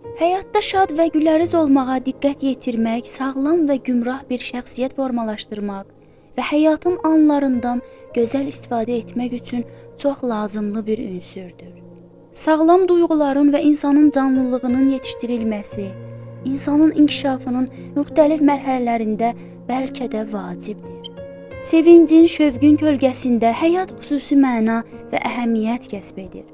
Həyatda şad və güləriz olmağa diqqət yetirmək, sağlam və gümrah bir şəxsiyyət formalaşdırmaq və həyatın anlarından gözəl istifadə etmək üçün çox lazımlı bir ünsürdür. Sağlam duyğuların və insanın canlılığının yetişdirilməsi, insanın inkişafının müxtəlif mərhələlərində bəlkə də vacibdir. Sevincin, şövqün kölgəsində həyat xüsusi məna və əhəmiyyət kəsb edir.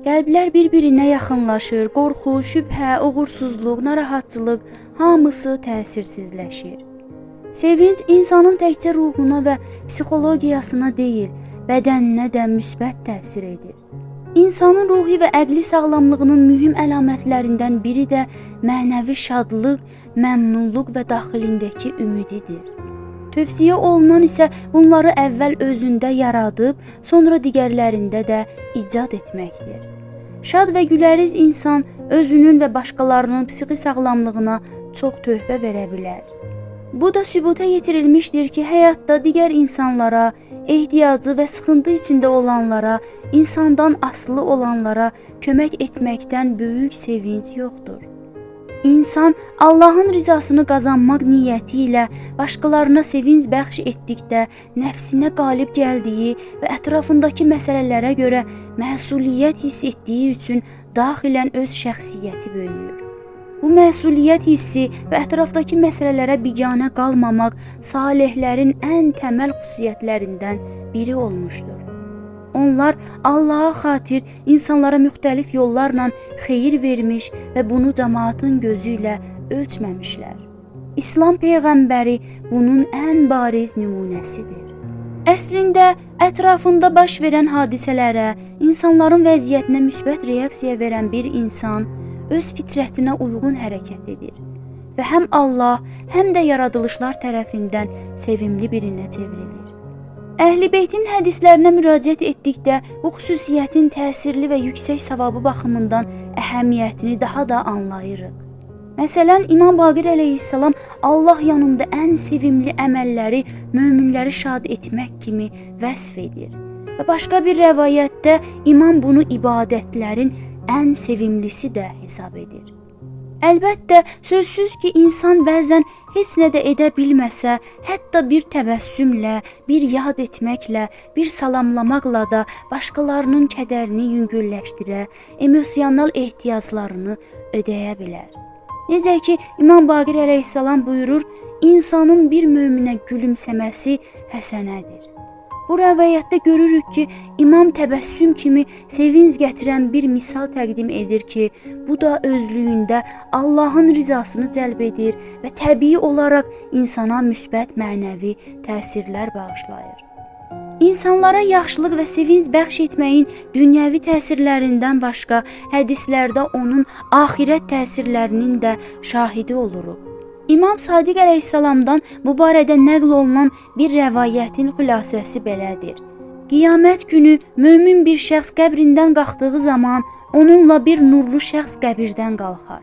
Qəlblər bir-birinə yaxınlaşır, qorxu, şübhə, uğursuzluq, narahatçılıq hamısı təsirsizləşir. Sevinc insanın təkcə ruhuna və psixologiyasına deyil, bədəninə də müsbət təsir edir. İnsanın ruhi və əqli sağlamlığının mühüm əlamətlərindən biri də mənəvi şadlıq, məmnunluq və daxilindəki ümididir. Tövsiyə olunan isə bunları əvvəl özündə yaradıb, sonra digərlərində də icad etməkdir. Şad və güləriz insan özünün və başqalarının psixi sağlamlığına çox töhfə verə bilər. Bu da sübuta yetirilmişdir ki, həyatda digər insanlara, ehtiyacı və sıxıntı içində olanlara, insandan asılı olanlara kömək etməkdən böyük sevinc yoxdur. İnsan Allahın rizasını qazanmaq niyyəti ilə başqalarına sevinc bəxş etdikdə nəfsinə qalib gəldiyi və ətrafındakı məsələlərə görə məsuliyyət hiss etdiyi üçün daxilən öz şəxsiyyəti böyüyür. Bu məsuliyyət hissi və ətrafdakı məsələlərə biganə qalmamaq salihlərin ən təməl xüsusiyyətlərindən biri olmuşdur. Onlar Allaha xatir insanlara müxtəlif yollarla xeyir vermiş və bunu cəmaatın gözü ilə ölçməmişlər. İslam peyğəmbəri bunun ən bariz nümunəsidir. Əslində, ətrafında baş verən hadisələrə, insanların vəziyyətinə müsbət reaksiya verən bir insan öz fitrətinə uyğun hərəkət edir və həm Allah, həm də yaradılışlar tərəfindən sevimli birinə çevrilir. Əhl-i-Beytin hədislərinə müraciət etdikdə bu xüsusiyyətin təsirli və yüksək savabı baxımından əhəmiyyətini daha da anlayırıq. Məsələn, İmam Baqir əleyhissalam Allah yanında ən sevimli əməlləri möminləri şad etmək kimi vəsf edir. Və başqa bir rəvayətdə İmam bunu ibadətlərin ən sevimlisi də hesab edir. Əlbəttə, sözsüz ki, insan bəzən heç nə də edə bilməsə, hətta bir təbəssümlə, bir yad etməklə, bir salamlamaqla da başqalarının kədərini yüngülləşdirə, emosional ehtiyaclarını ödəyə bilər. Necə ki, İmam Baqir əleyhissalam buyurur, insanın bir möminə gülümsəməsi həsənədir. Bu rəvayətdə görürük ki, İmam təbəssüm kimi sevinc gətirən bir misal təqdim edir ki, bu da özlüyündə Allahın rizasını cəlb edir və təbii olaraq insana müsbət mənəvi təsirlər bağışlayır. İnsanlara yaxşılıq və sevinc bəxş etməyin dünyəvi təsirlərindən başqa hədislərdə onun axirət təsirlərinin də şahidi oluruq. İmam Sadiq əleyhissalamdan bu barədə nəql olunan bir rəvayətin xülasəsi belədir. Qiyamət günü mömin bir şəxs qəbrindən qalxdığı zaman onunla bir nurlu şəxs qəbirdən qalxar.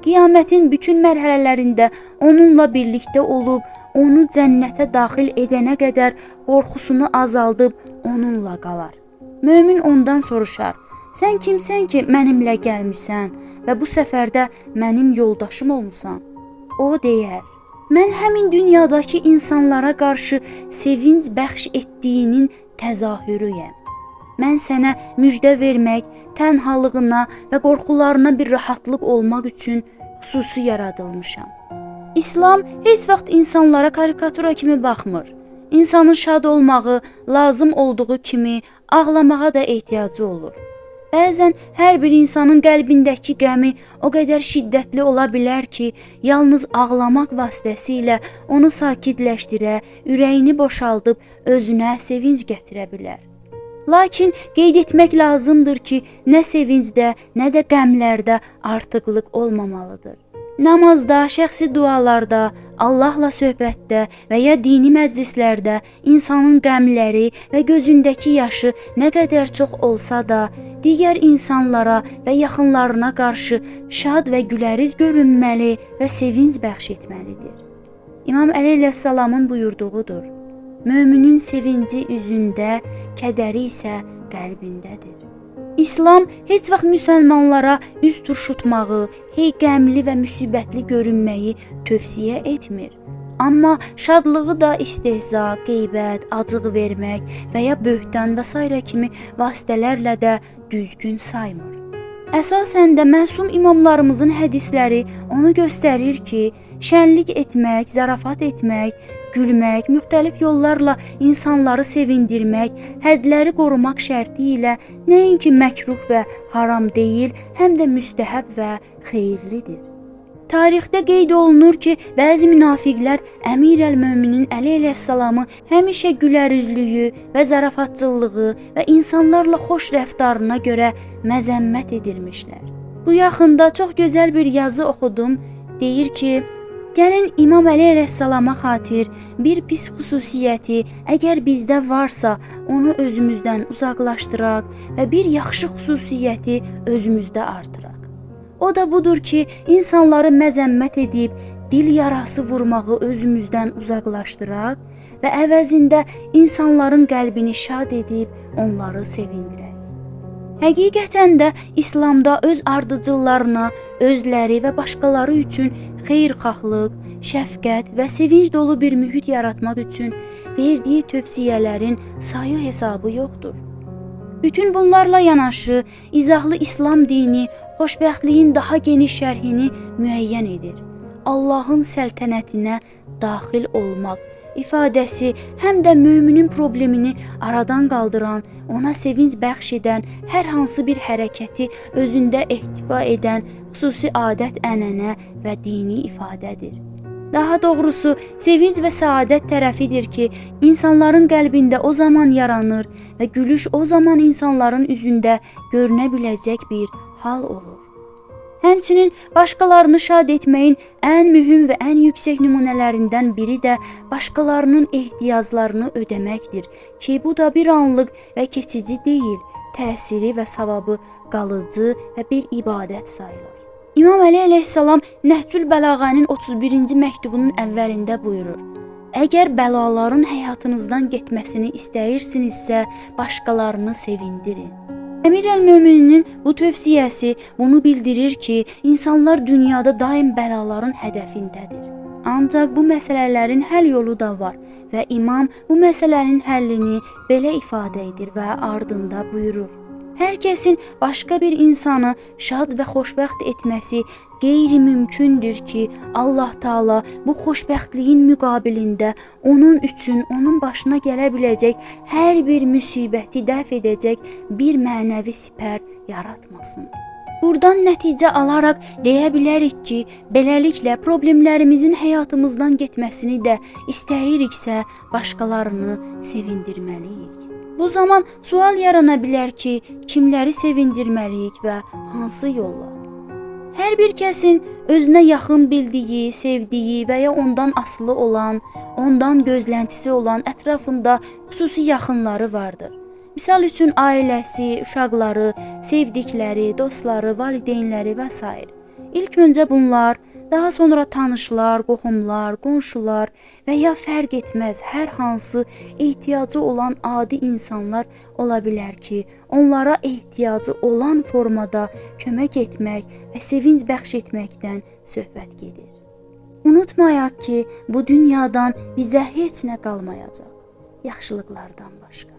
Qiyamətin bütün mərhələlərində onunla birlikdə olub, onu cənnətə daxil edənə qədər qorxusunu azaldıb onunla qalar. Mömin ondan soruşar, sən kimsən ki, mənimlə gəlmisən və bu səfərdə mənim yoldaşım olmusan? O deyər, mən həmin dünyadakı insanlara qarşı sevinc bəxş etdiyinin təzahürüyəm. Mən sənə müjdə vermək, tənhalığına və qorxularına bir rahatlıq olmaq üçün xüsusi yaradılmışam. İslam heç vaxt insanlara karikatura kimi baxmır. İnsanın şad olmağı, lazım olduğu kimi ağlamağa da ehtiyacı olur. Bəzən hər bir insanın qəlbindəki qəmi o qədər şiddətli ola bilər ki, yalnız ağlamaq vasitəsilə onu sakitləşdirə, ürəyini boşaldıb özünə sevinc gətirə bilər. Lakin qeyd etmək lazımdır ki, nə sevincdə, nə də qəmlərdə artıqlıq olmamalıdır. Namazda, şəxsi dualarda, Allahla söhbətdə və ya dini məclislərdə insanın qəmləri və gözündəki yaşı nə qədər çox olsa da, digər insanlara və yaxınlarına qarşı şad və güləriz görünməli və sevinc bəxş etməlidir. İmam Əli əleyhissalamın buyurduğudur. Möminin sevinci üzündə, kədəri isə qəlbindədir. İslam heç vaxt müsəlmanlara üz turşutmağı, hey qəmli və müsibətli görünməyi tövsiyə etmir. Amma şadlığı da istehza, qeybət, acıq vermək və ya böhtan və s. kimi vasitələrlə də düzgün saymır. Əsasən də məsum imamlarımızın hədisləri onu göstərir ki, şənlik etmək, zarafat etmək, gülmək, müxtəlif yollarla insanları sevindirmək, hədləri qorumaq şərti ilə nəinki məkruh və haram deyil, həm də müstəhəb və xeyirlidir. Tarixdə qeyd olunur ki, bəzi münafiqlər Əmir əl-Möminin Əli əleyhissalamı həmişə gülərüzlüyü və zarafatçılığı və insanlarla xoş rəftarına görə məzəmmət edilmişlər. Bu yaxında çox gözəl bir yazı oxudum. Deyir ki, gəlin İmam Əli əleyhissalama xatir bir pis xüsusiyyəti əgər bizdə varsa, onu özümüzdən uzaqlaşdıraq və bir yaxşı xüsusiyyəti özümüzdə artıraq. O da budur ki, insanları məzəmmət edib, dil yarası vurmağı özümüzdən uzaqlaşdıraq və əvəzində insanların qəlbini şad edib, onları sevindirək. Həqiqətən də İslamda öz ardıcıllarına, özləri və başqaları üçün xeyirxahlıq, şəfqət və sevinc dolu bir mühit yaratmaq üçün verdiyi tövsiyələrin sayı hesabı yoxdur. Bütün bunlarla yanaşı, izahlı İslam dini xoşbəxtliyin daha geniş şərhini müəyyən edir. Allahın səltənətinə daxil olmaq ifadəsi həm də müminin problemini aradan qaldıran, ona sevinc bəxş edən, hər hansı bir hərəkəti özündə ehtiva edən xüsusi adət-ənənə və dini ifadədir. Daha doğrusu, sevinc və səadət tərəfidir ki, insanların qəlbində o zaman yaranır və gülüş o zaman insanların üzündə görünə biləcək bir hal olur. Həmçinin başqalarını şad etməyin ən mühüm və ən yüksək nümunələrindən biri də başqalarının ehtiyaclarını ödəməkdir ki, bu da bir anlıq və keçici deyil, təsiri və savabı qalıcı və bir ibadət sayılır. İmam Əli əleyhissalam Nəhcül Bəlağənin 31-ci məktubunun əvvəlində buyurur: Əgər bəlaların həyatınızdan getməsini istəyirsinizsə, başqalarını sevindirin. Əmir əl-Möminin bu tövsiyəsi bunu bildirir ki, insanlar dünyada daim bəlaların hədəfindədir. Ancaq bu məsələlərin həll yolu da var və imam bu məsələnin həllini belə ifadə edir və ardında buyurur: Hər kəsin başqa bir insanı şad və xoşbəxt etməsi qeyri-mümkündür ki, Allah Taala bu xoşbəxtliyin müqabilində onun üçün onun başına gələ biləcək hər bir müsibəti dəf edəcək bir mənəvi sipər yaratmasın. Buradan nəticə alaraq deyə bilərik ki, beləliklə problemlərimizin həyatımızdan getməsini də istəyiriksə, başqalarını sevindirməliyik. Bu zaman sual yarana bilər ki, kimləri sevindirməliyik və hansı yolla? Hər bir kəsin özünə yaxın bildiyi, sevdiyi və ya ondan asılı olan, ondan gözləntisi olan ətrafında xüsusi yaxınları vardır. Misal üçün ailəsi, uşaqları, sevdikləri, dostları, valideynləri və s. İlk öncə bunlar, daha sonra tanışlar, qohumlar, qonşular və ya fərq etməz hər hansı ehtiyacı olan adi insanlar ola bilər ki, onlara ehtiyacı olan formada kömək etmək və sevinc bəxş etməkdən söhbət gedir. Unutmayaq ki, bu dünyadan bizə heç nə qalmayacaq, yaxşılıqlardan başqa.